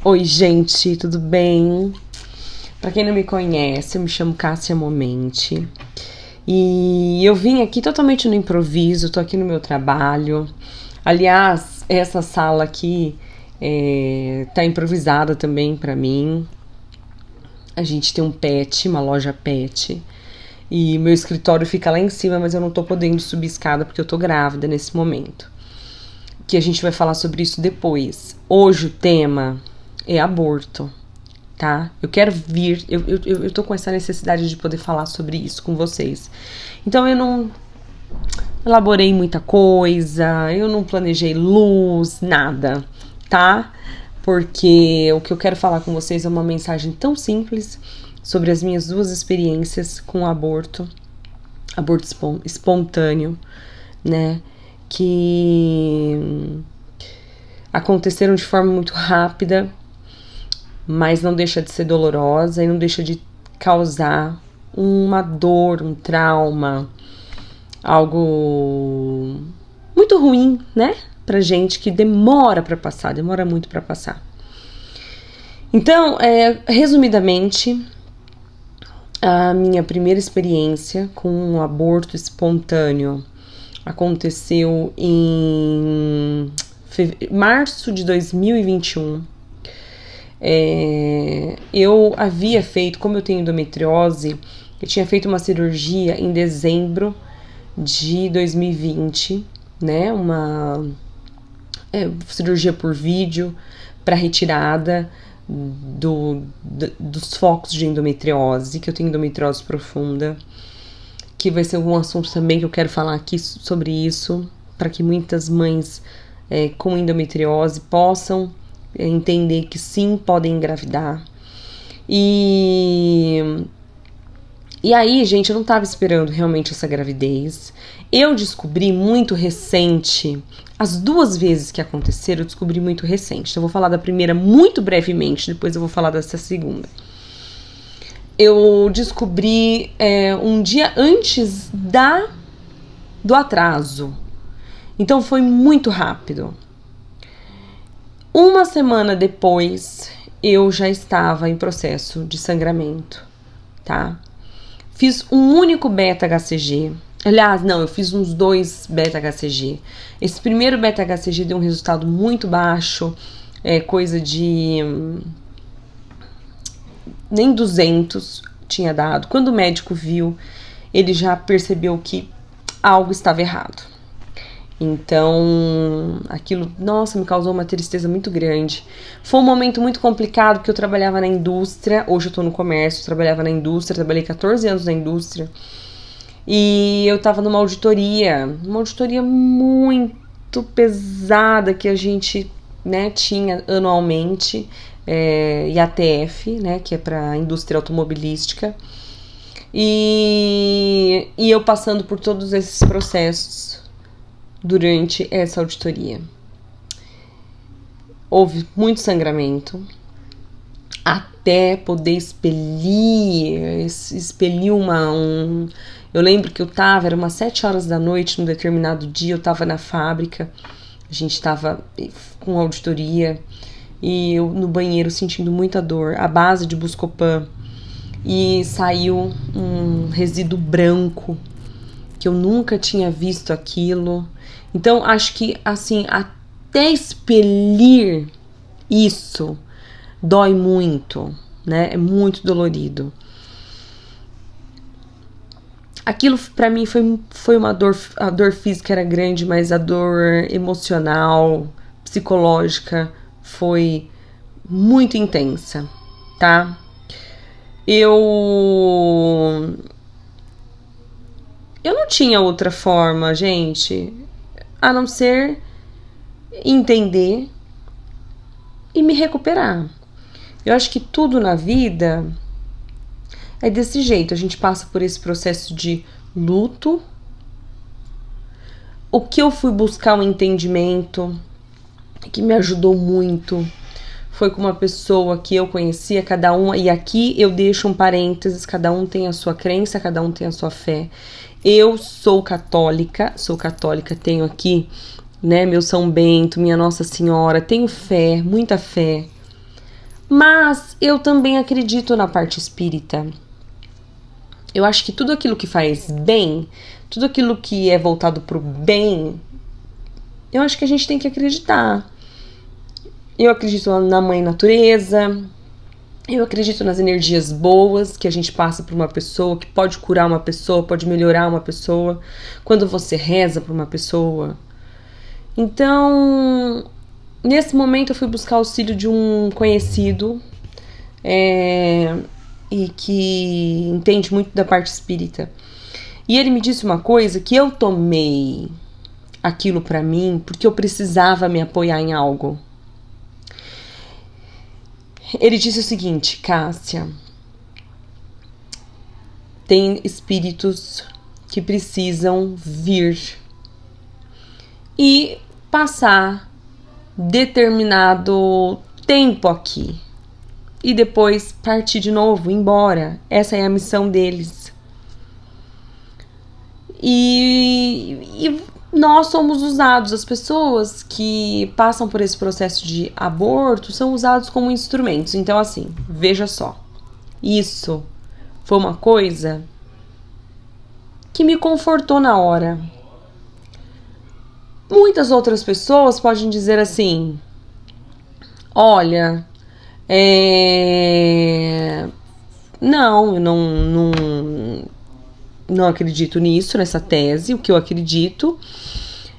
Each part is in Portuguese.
Oi, gente, tudo bem? Pra quem não me conhece, eu me chamo Cássia Momente e eu vim aqui totalmente no improviso, tô aqui no meu trabalho. Aliás, essa sala aqui tá improvisada também pra mim. A gente tem um pet, uma loja pet, e meu escritório fica lá em cima, mas eu não tô podendo subir escada porque eu tô grávida nesse momento. Que a gente vai falar sobre isso depois. Hoje o tema é aborto, tá? Eu quero vir, eu tô com essa necessidade de poder falar sobre isso com vocês. Então eu não elaborei muita coisa, eu não planejei luz, nada, tá? Porque o que eu quero falar com vocês é uma mensagem tão simples sobre as minhas duas experiências com aborto espontâneo, né? Que aconteceram de forma muito rápida, mas não deixa de ser dolorosa e não deixa de causar uma dor, um trauma, algo muito ruim, né? Pra gente que demora pra passar, demora muito pra passar. Então, resumidamente, a minha primeira experiência com um aborto espontâneo aconteceu em março de 2021. Eu havia feito, como eu tenho endometriose, eu tinha feito uma cirurgia em dezembro de 2020, né? Uma cirurgia por vídeo para retirada dos focos de endometriose, que eu tenho endometriose profunda, que vai ser um assunto também que eu quero falar aqui sobre isso, para que muitas mães com endometriose possam entender que sim, podem engravidar. E aí, gente, eu não tava esperando realmente essa gravidez. Eu descobri muito recente, as duas vezes que aconteceram, eu descobri muito recente. Então, eu vou falar da primeira muito brevemente, depois eu vou falar dessa segunda. Eu descobri um dia antes do atraso. Então, foi muito rápido. Uma semana depois, eu já estava em processo de sangramento, tá? Fiz um único beta-HCG. Aliás, não, eu fiz uns 2 beta-HCG. Esse primeiro beta-HCG deu um resultado muito baixo, coisa de nem 200 tinha dado. Quando o médico viu, ele já percebeu que algo estava errado. Então, aquilo, nossa, me causou uma tristeza muito grande. Foi um momento muito complicado, porque eu trabalhava na indústria, hoje eu tô no comércio, trabalhava na indústria, trabalhei 14 anos na indústria, e eu tava numa auditoria muito pesada que a gente, né, tinha anualmente, IATF, né, que é pra indústria automobilística, e eu passando por todos esses processos durante essa auditoria. Houve muito sangramento até poder expelir eu lembro que era umas 7 horas da noite num determinado dia, eu tava na fábrica, a gente tava com auditoria e eu no banheiro sentindo muita dor, à base de Buscopan, e saiu um resíduo branco que eu nunca tinha visto aquilo. Então, acho que, assim, até expelir isso dói muito, né? É muito dolorido. Aquilo, pra mim, foi uma dor. A dor física era grande, mas a dor emocional, psicológica, foi muito intensa, tá? Eu não tinha outra forma, gente, a não ser entender e me recuperar. Eu acho que tudo na vida é desse jeito. A gente passa por esse processo de luto. O que eu fui buscar um entendimento que me ajudou muito foi com uma pessoa que eu conhecia, cada um, e aqui eu deixo um parênteses, cada um tem a sua crença, cada um tem a sua fé. Eu sou católica, tenho aqui, né, meu São Bento, minha Nossa Senhora, tenho fé, muita fé, Mas eu também acredito na parte espírita. Eu acho que tudo aquilo que faz bem, tudo aquilo que é voltado pro bem, eu acho que a gente tem que acreditar. Eu acredito na mãe natureza, eu acredito nas energias boas que a gente passa por uma pessoa, que pode curar uma pessoa, pode melhorar uma pessoa, quando você reza para uma pessoa. Então, nesse momento eu fui buscar auxílio de um conhecido, e que entende muito da parte espírita. E ele me disse uma coisa que eu tomei aquilo pra mim porque eu precisava me apoiar em algo. Ele disse o seguinte: Cássia, tem espíritos que precisam vir e passar determinado tempo aqui e depois partir de novo, ir embora. Essa é a missão deles. E nós somos usados, as pessoas que passam por esse processo de aborto são usados como instrumentos. Então, assim, veja só, isso foi uma coisa que me confortou na hora. Muitas outras pessoas podem dizer assim: olha, não, eu não acredito nisso, nessa tese. O que eu acredito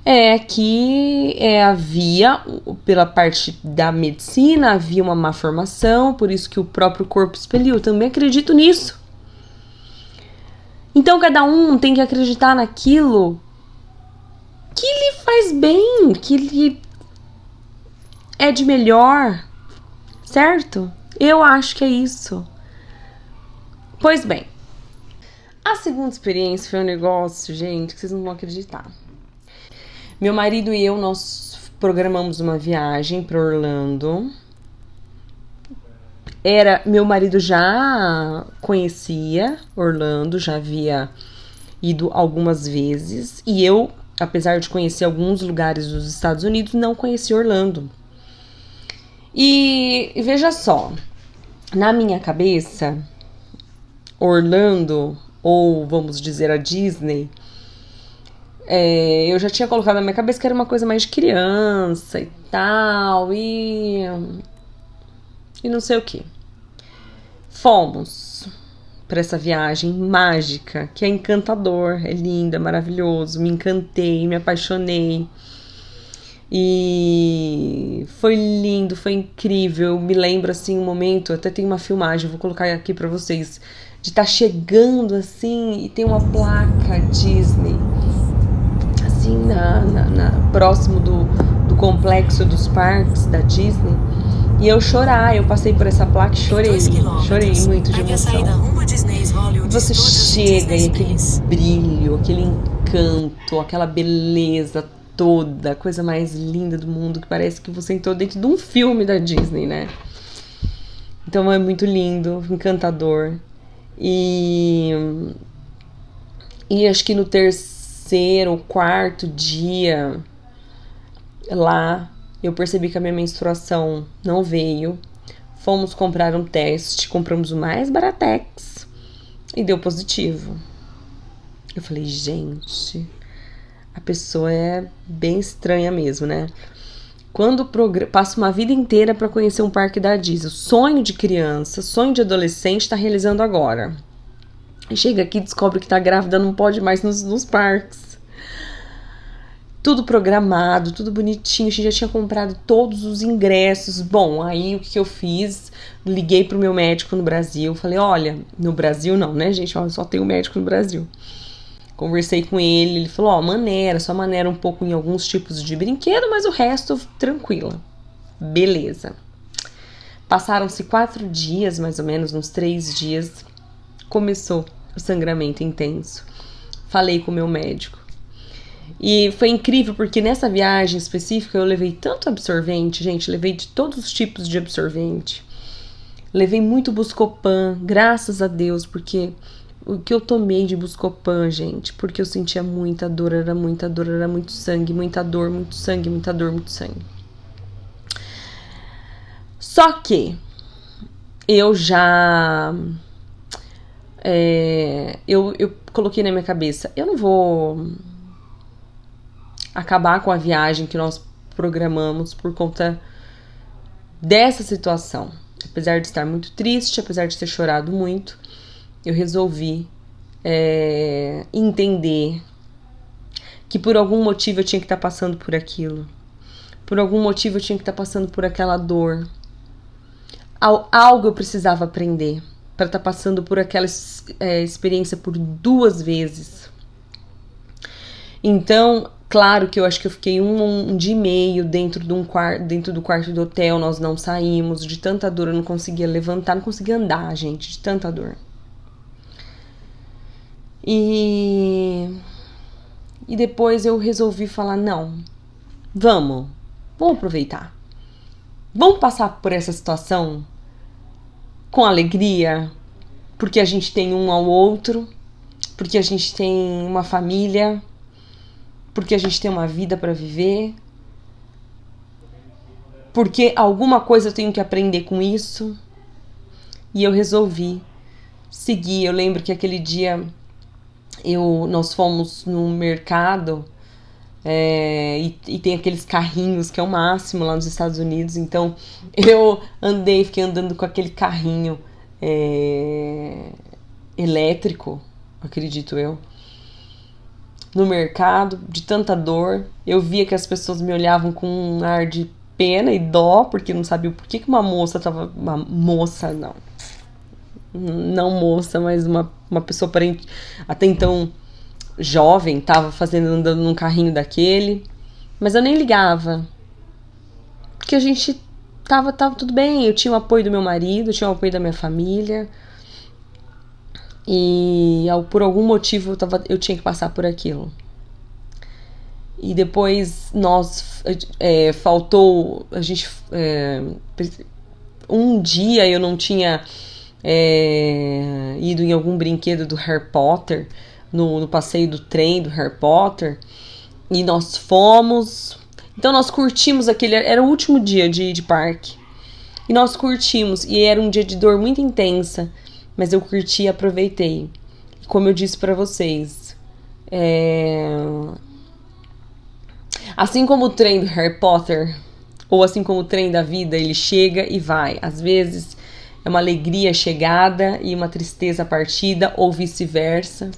é que havia, pela parte da medicina, havia uma má formação, por isso que o próprio corpo expeliu. Eu também acredito nisso. Então cada um tem que acreditar naquilo que lhe faz bem, que lhe é de melhor, certo? Eu acho que é isso. Pois bem, a segunda experiência foi um negócio, gente, que vocês não vão acreditar. Meu marido e eu, nós programamos uma viagem para Orlando. Meu marido já conhecia Orlando, já havia ido algumas vezes. E eu, apesar de conhecer alguns lugares dos Estados Unidos, não conhecia Orlando. E veja só, na minha cabeça, Orlando, ou vamos dizer a Disney, eu já tinha colocado na minha cabeça que era uma coisa mais de criança e tal, e não sei o que. Fomos para essa viagem mágica, que é encantador, é linda, maravilhoso, me encantei, me apaixonei. E foi lindo, foi incrível. Eu me lembro assim um momento, até tem uma filmagem, vou colocar aqui pra vocês, de estar chegando assim e tem uma placa Disney assim próximo do complexo dos parques da Disney. E eu chorar, eu passei por essa placa e chorei muito de emoção. E você chega e aquele brilho, aquele encanto, aquela beleza toda, a coisa mais linda do mundo, que parece que você entrou dentro de um filme da Disney, né? Então é muito lindo, encantador. E acho que no terceiro ou quarto dia lá, eu percebi que a minha menstruação não veio. Fomos comprar um teste, compramos o mais baratex e deu positivo. Eu falei, gente, a pessoa é bem estranha mesmo, né? Quando passa uma vida inteira para conhecer um parque da Disney, o sonho de criança, sonho de adolescente, tá realizando agora. E chega aqui e descobre que tá grávida, não pode mais nos parques. Tudo programado, tudo bonitinho, a gente já tinha comprado todos os ingressos. Bom, aí o que eu fiz? Liguei pro meu médico no Brasil, falei, olha, no Brasil não, né, gente? Eu só tenho médico no Brasil. Conversei com ele falou, só maneira um pouco em alguns tipos de brinquedo, mas o resto tranquila. Beleza. Passaram-se 4 dias, mais ou menos, uns 3 dias, começou o sangramento intenso. Falei com o meu médico. E foi incrível, porque nessa viagem específica eu levei tanto absorvente, gente, levei de todos os tipos de absorvente. Levei muito Buscopan, graças a Deus, porque o que eu tomei de Buscopan, gente, porque eu sentia muita dor, era muito sangue, muita dor, muito sangue, muita dor, muito sangue. Só que eu já... eu coloquei na minha cabeça, eu não vou acabar com a viagem que nós programamos por conta dessa situação. Apesar de estar muito triste, apesar de ter chorado muito, eu resolvi entender que por algum motivo eu tinha que estar passando por aquilo. Por algum motivo eu tinha que estar passando por aquela dor. Algo eu precisava aprender para estar passando por aquela experiência por 2 vezes. Então, claro que eu acho que eu fiquei um dia e meio dentro do quarto do hotel, nós não saímos, de tanta dor eu não conseguia levantar, não conseguia andar, gente, de tanta dor. E depois eu resolvi falar, não, vamos aproveitar. Vamos passar por essa situação com alegria, porque a gente tem um ao outro, porque a gente tem uma família, porque a gente tem uma vida para viver, porque alguma coisa eu tenho que aprender com isso. E eu resolvi seguir. Eu lembro que aquele dia nós fomos no mercado e tem aqueles carrinhos que é o máximo lá nos Estados Unidos. Então eu fiquei andando com aquele carrinho elétrico, acredito eu, no mercado, de tanta dor. Eu via que as pessoas me olhavam com um ar de pena e dó, porque não sabiam por que uma moça tava... Uma moça, não moça, mas uma pessoa aparente, até então jovem, tava andando num carrinho daquele. Mas eu nem ligava, porque a gente tava tudo bem. Eu tinha o apoio do meu marido, eu tinha o apoio da minha família, e por algum motivo eu tinha que passar por aquilo. E depois faltou, a gente, um dia eu não tinha ido em algum brinquedo do Harry Potter, no passeio do trem do Harry Potter, e nós fomos. Então nós curtimos era o último dia de parque, e nós curtimos, e era um dia de dor muito intensa, mas eu curti e aproveitei. Como eu disse pra vocês, assim como o trem do Harry Potter, ou assim como o trem da vida, ele chega e vai. Às vezes é uma alegria chegada e uma tristeza partida, ou vice-versa.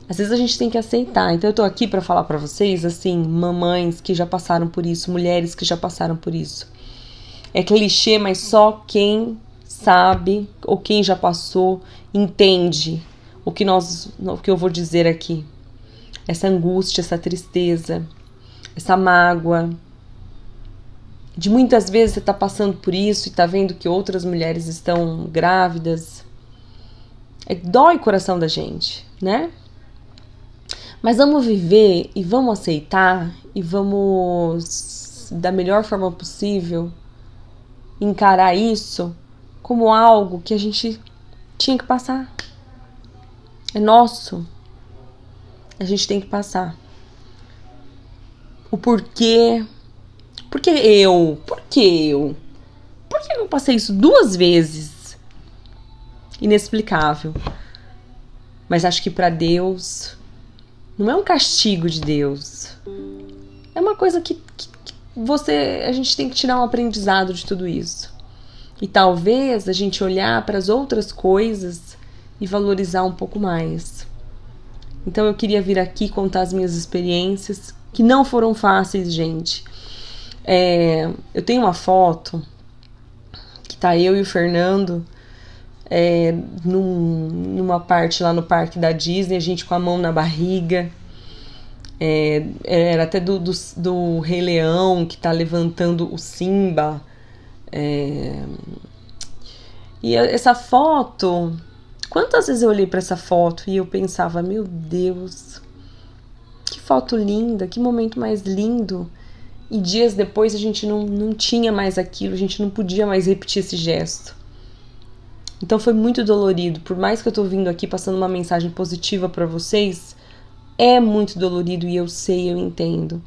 Às vezes a gente tem que aceitar. Então eu tô aqui pra falar pra vocês, assim, mamães que já passaram por isso, mulheres que já passaram por isso. É clichê, mas só quem sabe, ou quem já passou, entende o que eu vou dizer aqui. Essa angústia, essa tristeza, essa mágoa. De muitas vezes você tá passando por isso e tá vendo que outras mulheres estão grávidas. Dói o coração da gente, né? Mas vamos viver e vamos aceitar e vamos, da melhor forma possível, encarar isso como algo que a gente tinha que passar. É nosso. A gente tem que passar. O porquê. Por que eu? Por que eu? Por que eu passei isso 2 vezes? Inexplicável. Mas acho que para Deus não é um castigo de Deus. É uma coisa que a gente tem que tirar um aprendizado de tudo isso. E talvez a gente olhar para as outras coisas e valorizar um pouco mais. Então eu queria vir aqui contar as minhas experiências, que não foram fáceis, gente. Eu tenho uma foto que tá eu e o Fernando numa parte lá no parque da Disney, a gente com a mão na barriga. Era até do Rei Leão, que tá levantando o Simba. E essa foto, quantas vezes eu olhei para essa foto e eu pensava, meu Deus, que foto linda, que momento mais lindo. E dias depois a gente não tinha mais aquilo, a gente não podia mais repetir esse gesto. Então foi muito dolorido. Por mais que eu tô vindo aqui passando uma mensagem positiva para vocês, é muito dolorido e eu sei, eu entendo.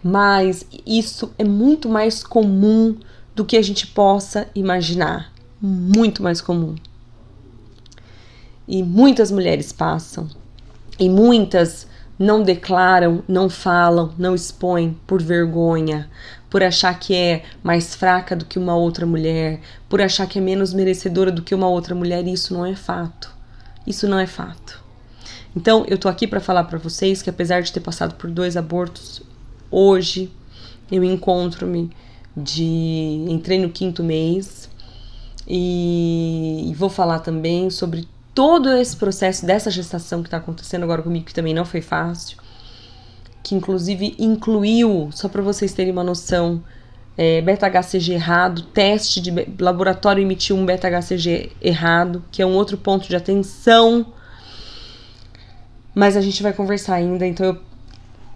Mas isso é muito mais comum do que a gente possa imaginar. Muito mais comum. E muitas mulheres passam. E muitas não declaram, não falam, não expõem por vergonha, por achar que é mais fraca do que uma outra mulher, por achar que é menos merecedora do que uma outra mulher, e isso não é fato. Isso não é fato. Então, eu tô aqui para falar para vocês que apesar de ter passado por 2 abortos, hoje eu entrei no 5º mês e vou falar também sobre todo esse processo dessa gestação que está acontecendo agora comigo, que também não foi fácil, que inclusive incluiu, só para vocês terem uma noção, beta-HCG errado, teste de laboratório emitiu um beta-HCG errado, que é um outro ponto de atenção, mas a gente vai conversar ainda, então eu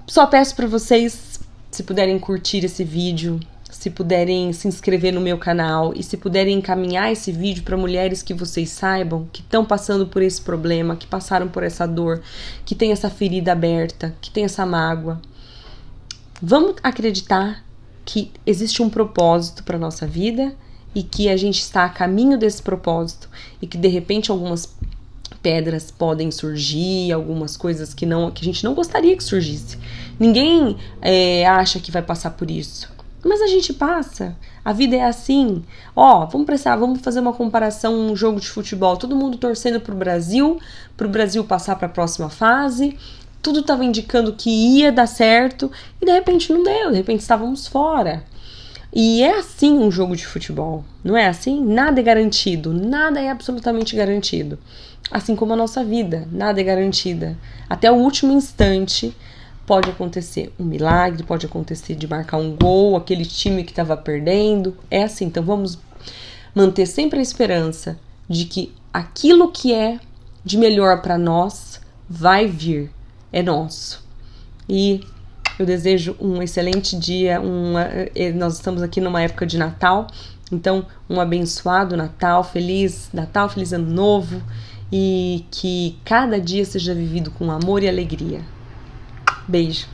só peço para vocês, se puderem curtir esse vídeo, se puderem se inscrever no meu canal e se puderem encaminhar esse vídeo para mulheres que vocês saibam que estão passando por esse problema, que passaram por essa dor, que tem essa ferida aberta, que tem essa mágoa. Vamos acreditar que existe um propósito para nossa vida e que a gente está a caminho desse propósito e que de repente algumas pedras podem surgir, algumas coisas que a gente não gostaria que surgisse. Ninguém acha que vai passar por isso. Mas a gente passa, a vida é assim. Vamos fazer uma comparação, um jogo de futebol, todo mundo torcendo pro Brasil passar para a próxima fase, tudo estava indicando que ia dar certo, e de repente não deu, de repente estávamos fora. E é assim um jogo de futebol, não é assim? Nada é garantido, nada é absolutamente garantido. Assim como a nossa vida, nada é garantida. Até o último instante, pode acontecer um milagre, pode acontecer de marcar um gol, aquele time que estava perdendo. É assim, então vamos manter sempre a esperança de que aquilo que é de melhor para nós vai vir, é nosso. E eu desejo um excelente dia, nós estamos aqui numa época de Natal, então um abençoado Natal, feliz Ano Novo, e que cada dia seja vivido com amor e alegria. Beijo!